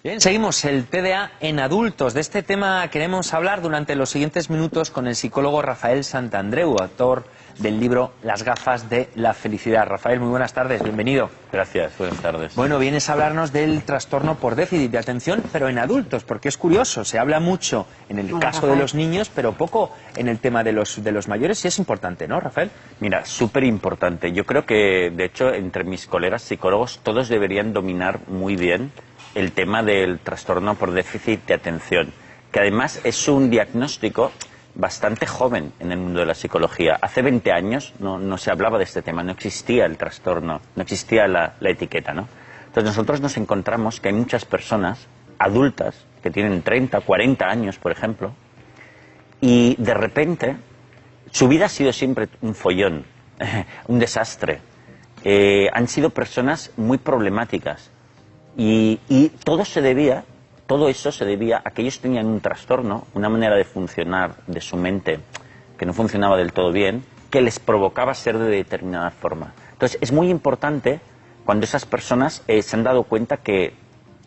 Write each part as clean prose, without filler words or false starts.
Bien, seguimos el TDA en adultos. De este tema queremos hablar durante los siguientes minutos con el psicólogo Rafael Santandreu, autor del libro Las gafas de la felicidad. Rafael, muy buenas tardes, bienvenido. Gracias, buenas tardes. Bueno, vienes a hablarnos del trastorno por déficit de atención, pero en adultos, porque es curioso, se habla mucho en el caso de los niños, pero poco en el tema de los mayores, y es importante, ¿no, Rafael? Mira, súper importante. Yo creo que, de hecho, entre mis colegas psicólogos, todos deberían dominar muy bien el tema del trastorno por déficit de atención, que además es un diagnóstico bastante joven en el mundo de la psicología. Hace 20 años no se hablaba de este tema, no existía el trastorno, no existía la etiqueta, ¿no? Entonces nosotros nos encontramos que hay muchas personas adultas que tienen 30, 40 años, por ejemplo, y de repente su vida ha sido siempre un follón, un desastre. Han sido personas muy problemáticas y todo eso se debía a que ellos tenían un trastorno, una manera de funcionar de su mente que no funcionaba del todo bien, que les provocaba ser de determinada forma. Entonces es muy importante cuando esas personas se han dado cuenta que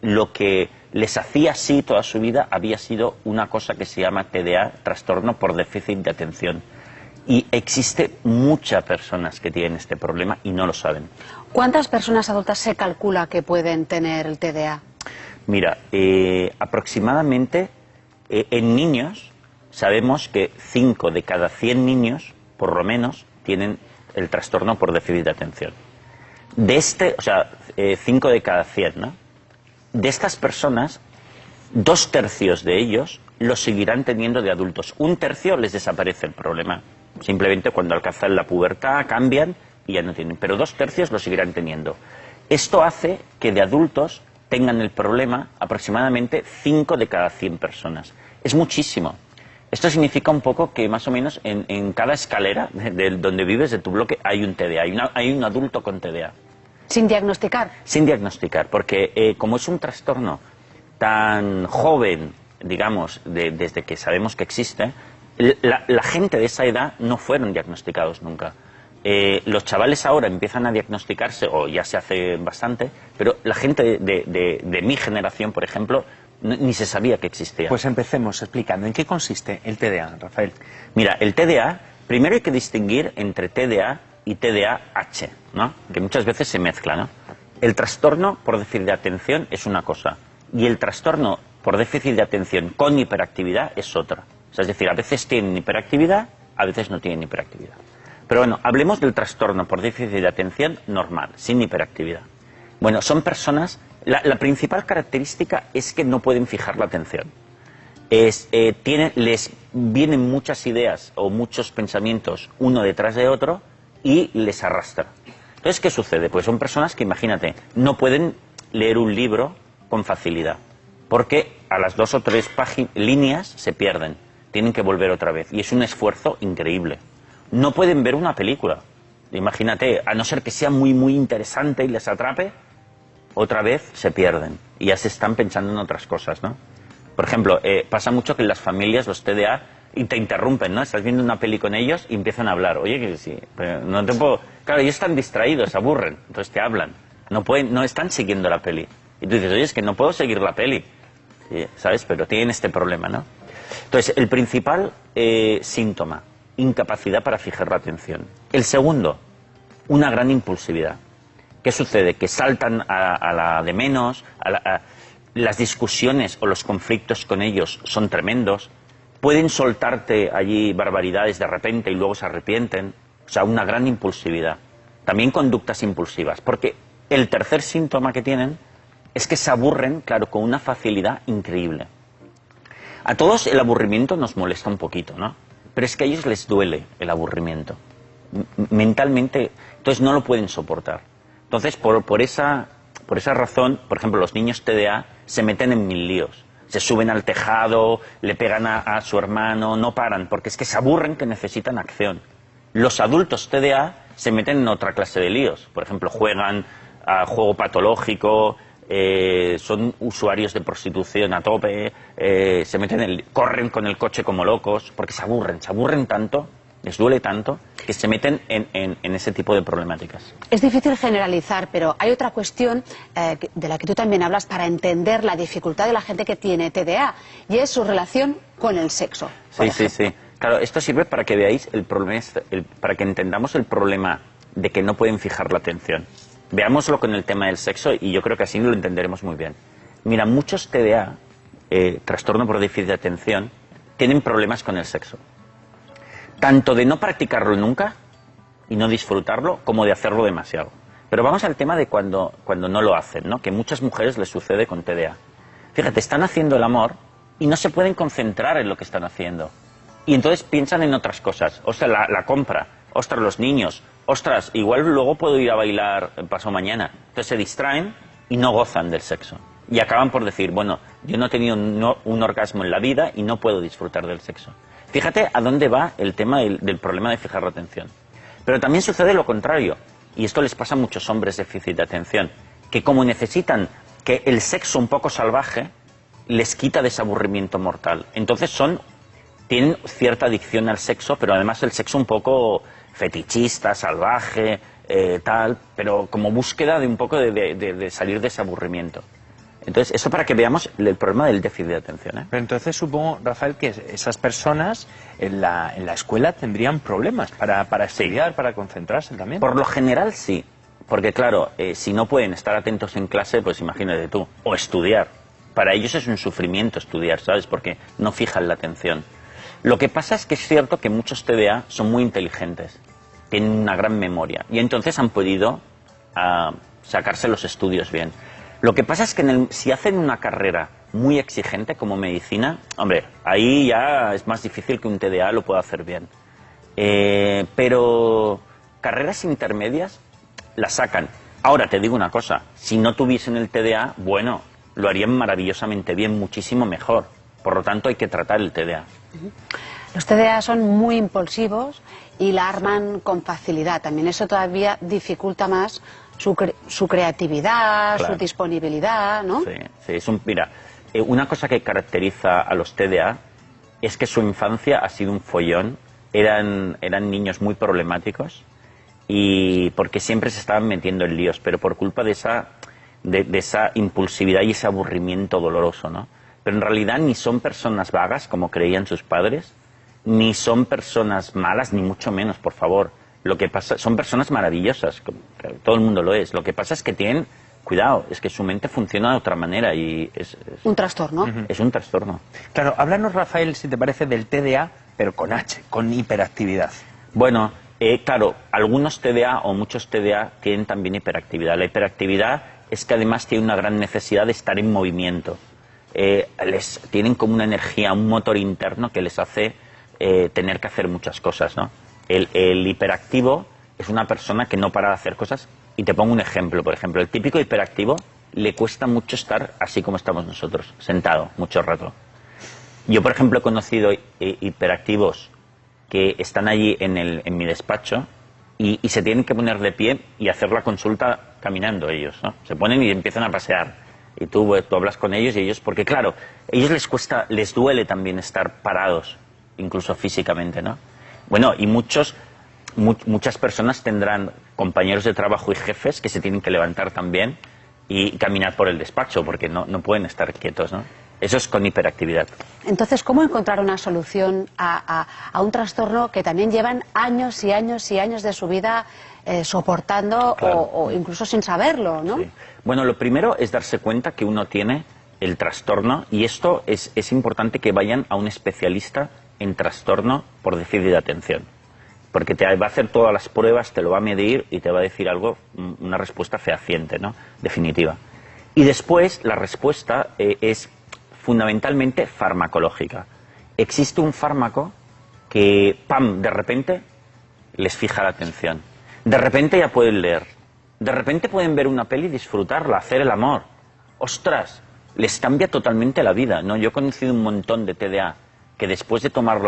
lo que les hacía así toda su vida había sido una cosa que se llama TDA, trastorno por déficit de atención. Y existe muchas personas que tienen este problema y no lo saben. ¿Cuántas personas adultas se calcula que pueden tener el TDA? Mira, aproximadamente en niños sabemos que 5 de cada 100 niños, por lo menos, tienen el trastorno por déficit de atención. De 5 de cada 100, ¿no? De estas personas, 2/3 de ellos lo seguirán teniendo de adultos. 1/3 les desaparece el problema. Simplemente cuando alcanzan la pubertad cambian y ya no tienen. Pero 2/3 lo seguirán teniendo. Esto hace que de adultos tengan el problema aproximadamente 5 de cada 100 personas. Es muchísimo. Esto significa un poco que más o menos en cada escalera de donde vives, de tu bloque, hay un TDA, hay un adulto con TDA. ¿Sin diagnosticar? Sin diagnosticar, porque como es un trastorno tan joven, digamos, desde que sabemos que existe, la gente de esa edad no fueron diagnosticados nunca. Los chavales ahora empiezan a diagnosticarse, o ya se hace bastante, pero la gente de mi generación, por ejemplo, ni se sabía que existía. Pues empecemos explicando en qué consiste el TDA, Rafael. Mira, el TDA, primero hay que distinguir entre TDA y TDAH, ¿no? Que muchas veces se mezcla, ¿no? El trastorno por déficit de atención es una cosa, y el trastorno por déficit de atención con hiperactividad es otra. O sea, es decir, a veces tienen hiperactividad, a veces no tienen hiperactividad. Pero bueno, hablemos del trastorno por déficit de atención normal, sin hiperactividad. Bueno, son personas, la principal característica es que no pueden fijar la atención. Les vienen muchas ideas o muchos pensamientos uno detrás de otro y les arrastra. Entonces, ¿qué sucede? Pues son personas que, imagínate, no pueden leer un libro con facilidad, porque a las 2 o 3 líneas se pierden, tienen que volver otra vez, y es un esfuerzo increíble. No pueden ver una película, imagínate, a no ser que sea muy muy interesante y les atrape, otra vez se pierden, y ya se están pensando en otras cosas, ¿no? Por ejemplo, pasa mucho que en las familias los TDA y te interrumpen, ¿no? Estás viendo una peli con ellos y empiezan a hablar. Oye, que sí, pero no te puedo... Claro, ellos están distraídos, se aburren, entonces te hablan. No están siguiendo la peli. Y tú dices, oye, es que no puedo seguir la peli. Sí, ¿sabes? Pero tienen este problema, ¿no? Entonces, el principal síntoma, incapacidad para fijar la atención. El segundo, una gran impulsividad. ¿Qué sucede? Que saltan a la de menos, las discusiones o los conflictos con ellos son tremendos, pueden soltarte allí barbaridades de repente y luego se arrepienten, o sea, una gran impulsividad. También conductas impulsivas, porque el tercer síntoma que tienen es que se aburren, claro, con una facilidad increíble. A todos el aburrimiento nos molesta un poquito, ¿no? Pero es que a ellos les duele el aburrimiento. Mentalmente, entonces no lo pueden soportar. Entonces, por esa razón, por ejemplo, los niños TDA se meten en 1000 líos. Se suben al tejado, le pegan a su hermano, no paran, porque es que se aburren, que necesitan acción. Los adultos TDA se meten en otra clase de líos. Por ejemplo, juegan a juego patológico, son usuarios de prostitución a tope, corren con el coche como locos, porque se aburren tanto. les duele tanto, que se meten en ese tipo de problemáticas. Es difícil generalizar, pero hay otra cuestión de la que tú también hablas para entender la dificultad de la gente que tiene TDA, y es su relación con el sexo. Sí. Claro, esto sirve para que veáis el problema, para que entendamos el problema de que no pueden fijar la atención. Veámoslo con el tema del sexo y yo creo que así lo entenderemos muy bien. Mira, muchos TDA, trastorno por déficit de atención, tienen problemas con el sexo. Tanto de no practicarlo nunca y no disfrutarlo, como de hacerlo demasiado. Pero vamos al tema de cuando no lo hacen, ¿no? Que muchas mujeres les sucede con TDA. Fíjate, están haciendo el amor y no se pueden concentrar en lo que están haciendo. Y entonces piensan en otras cosas. Ostras, la compra. Ostras, los niños. Ostras, igual luego puedo ir a bailar pasado mañana. Entonces se distraen y no gozan del sexo. Y acaban por decir, bueno, yo no he tenido un orgasmo en la vida y no puedo disfrutar del sexo. Fíjate a dónde va el tema del problema de fijar la atención. Pero también sucede lo contrario. Y esto les pasa a muchos hombres de déficit de atención. Que como necesitan que el sexo un poco salvaje les quita de ese aburrimiento mortal. Entonces tienen cierta adicción al sexo, pero además el sexo un poco fetichista, salvaje, tal, pero como búsqueda de un poco de salir de ese aburrimiento. Entonces, eso para que veamos el problema del déficit de atención, ¿eh? Pero entonces supongo, Rafael, que esas personas en la escuela tendrían problemas para estudiar, para concentrarse también. Por lo general sí, porque claro, si no pueden estar atentos en clase, pues imagínate tú, o estudiar. Para ellos es un sufrimiento estudiar, ¿sabes? Porque no fijan la atención. Lo que pasa es que es cierto que muchos TDA son muy inteligentes, tienen una gran memoria y entonces han podido sacarse los estudios bien. Lo que pasa es que si hacen una carrera muy exigente como medicina, hombre, ahí ya es más difícil que un TDA lo pueda hacer bien. Pero carreras intermedias las sacan. Ahora te digo una cosa, si no tuviesen el TDA, bueno, lo harían maravillosamente bien, muchísimo mejor. Por lo tanto, hay que tratar el TDA. Los TDA son muy impulsivos y la arman con facilidad. También eso todavía dificulta más su creatividad, claro, su disponibilidad, ¿no? Sí, mira, una cosa que caracteriza a los TDA es que su infancia ha sido un follón. Eran niños muy problemáticos y porque siempre se estaban metiendo en líos, pero por culpa de esa impulsividad y ese aburrimiento doloroso, ¿no? Pero en realidad ni son personas vagas, como creían sus padres, ni son personas malas, ni mucho menos, por favor. Lo que pasa, son personas maravillosas, todo el mundo lo es. Lo que pasa es que tienen, cuidado, es que su mente funciona de otra manera y es un trastorno. Es un trastorno. Claro, háblanos, Rafael, si te parece, del TDA, pero con H, con hiperactividad. Bueno, claro, algunos TDA o muchos TDA tienen también hiperactividad. La hiperactividad es que además tienen una gran necesidad de estar en movimiento. Tienen como una energía, un motor interno que les hace tener que hacer muchas cosas, ¿no? El hiperactivo es una persona que no para de hacer cosas. Y te pongo un ejemplo, por ejemplo, el típico hiperactivo le cuesta mucho estar así como estamos nosotros, sentado, mucho rato. Yo, por ejemplo, he conocido hiperactivos que están allí en mi despacho y se tienen que poner de pie y hacer la consulta caminando ellos, ¿no? Se ponen y empiezan a pasear. Y tú hablas con ellos y ellos, porque claro, a ellos les duele también estar parados, incluso físicamente, ¿no? Bueno, y muchas personas tendrán compañeros de trabajo y jefes que se tienen que levantar también y caminar por el despacho, porque no pueden estar quietos, ¿no? Eso es con hiperactividad. Entonces, ¿cómo encontrar una solución a un trastorno que también llevan años y años y años de su vida soportando, claro, o incluso sin saberlo, ¿no? Sí. Bueno, lo primero es darse cuenta que uno tiene el trastorno y esto es importante que vayan a un especialista en trastorno por déficit de atención. Porque te va a hacer todas las pruebas, te lo va a medir y te va a decir algo, una respuesta fehaciente, ¿no? Definitiva. Y después la respuesta es fundamentalmente farmacológica. Existe un fármaco que, ¡pam!, de repente les fija la atención. De repente ya pueden leer. De repente pueden ver una peli y disfrutarla, hacer el amor. ¡Ostras! Les cambia totalmente la vida, ¿no? Yo he conocido un montón de TDA que después de tomar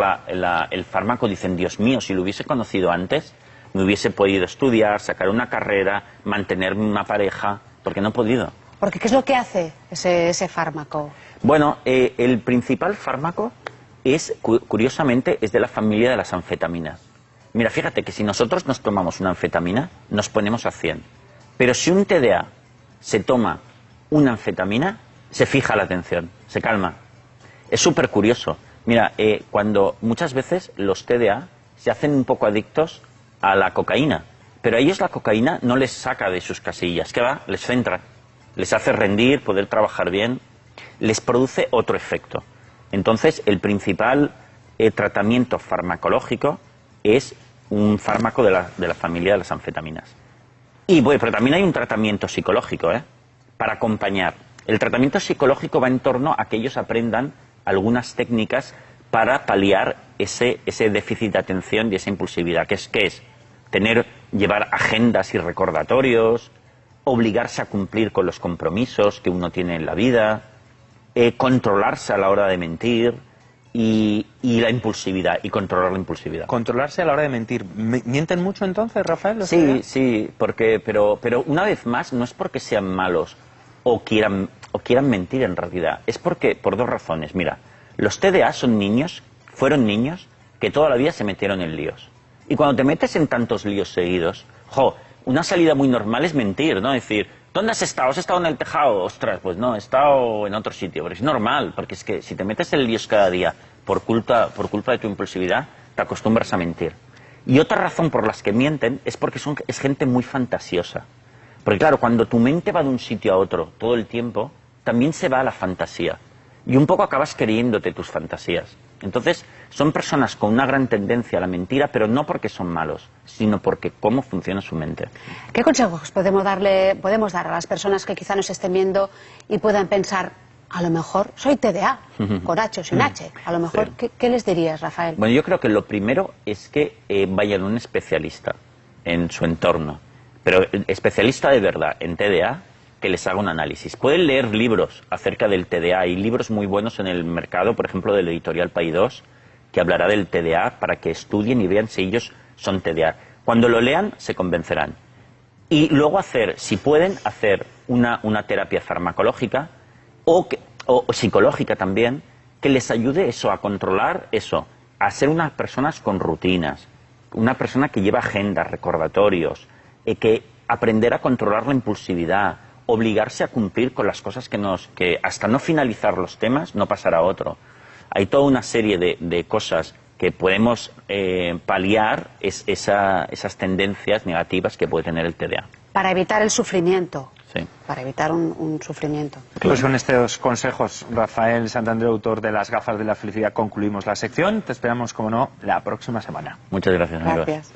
el fármaco dicen, Dios mío, si lo hubiese conocido antes, me hubiese podido estudiar, sacar una carrera, mantenerme una pareja, porque no he podido. Porque ¿qué es lo que hace ese fármaco? Bueno, el principal fármaco curiosamente, es de la familia de las anfetaminas. Mira, fíjate que si nosotros nos tomamos una anfetamina, nos ponemos a 100. Pero si un TDA se toma una anfetamina, se fija la atención, se calma. Es súper curioso. Mira, cuando muchas veces los TDA se hacen un poco adictos a la cocaína, pero a ellos la cocaína no les saca de sus casillas, ¿qué va? Les centra, les hace rendir, poder trabajar bien, les produce otro efecto. Entonces, el principal tratamiento farmacológico es un fármaco de la familia de las anfetaminas. Y bueno, pero también hay un tratamiento psicológico, para acompañar. El tratamiento psicológico va en torno a que ellos aprendan algunas técnicas para paliar ese déficit de atención y esa impulsividad. ¿Qué es? Llevar agendas y recordatorios, obligarse a cumplir con los compromisos que uno tiene en la vida, controlarse a la hora de mentir y la impulsividad, y controlar la impulsividad. Controlarse a la hora de mentir. ¿Mienten mucho entonces, Rafael? Sí, pero una vez más no es porque sean malos o quieran mentir en realidad, es porque por dos razones. Mira, los TDA fueron niños que toda la vida se metieron en líos. Y cuando te metes en tantos líos seguidos, una salida muy normal es mentir, ¿no? Es decir, ¿dónde has estado? ¿Has estado en el tejado? Ostras, pues no, he estado en otro sitio. Pero es normal, porque es que si te metes en líos cada día por culpa de tu impulsividad, te acostumbras a mentir. Y otra razón por las que mienten es porque es gente muy fantasiosa. Porque claro, cuando tu mente va de un sitio a otro todo el tiempo, también se va a la fantasía. Y un poco acabas creyéndote tus fantasías. Entonces, son personas con una gran tendencia a la mentira, pero no porque son malos, sino porque cómo funciona su mente. ¿Qué consejos podemos dar a las personas que quizá nos estén viendo y puedan pensar, a lo mejor soy TDA, con H o sin H? A lo mejor, Sí. ¿qué les dirías, Rafael? Bueno, yo creo que lo primero es que vayan a un especialista en su entorno, pero especialista de verdad en TDA, que les haga un análisis. Pueden leer libros acerca del TDA. Hay libros muy buenos en el mercado, por ejemplo, de la editorial Paidós, que hablará del TDA para que estudien y vean si ellos son TDA. Cuando lo lean, se convencerán. Y luego si pueden, hacer una terapia farmacológica o psicológica también, que les ayude a controlar a ser unas personas con rutinas, una persona que lleva agendas, recordatorios, que aprender a controlar la impulsividad, obligarse a cumplir con las cosas que hasta no finalizar los temas no pasar a otro. Hay toda una serie de cosas que podemos paliar esas tendencias negativas que puede tener el TDA. Para evitar el sufrimiento. Sí. Para evitar un sufrimiento. Pues con estos consejos, Rafael Santandreu, autor de Las gafas de la felicidad, concluimos la sección. Te esperamos, como no, la próxima semana. Muchas gracias, amigos. Gracias.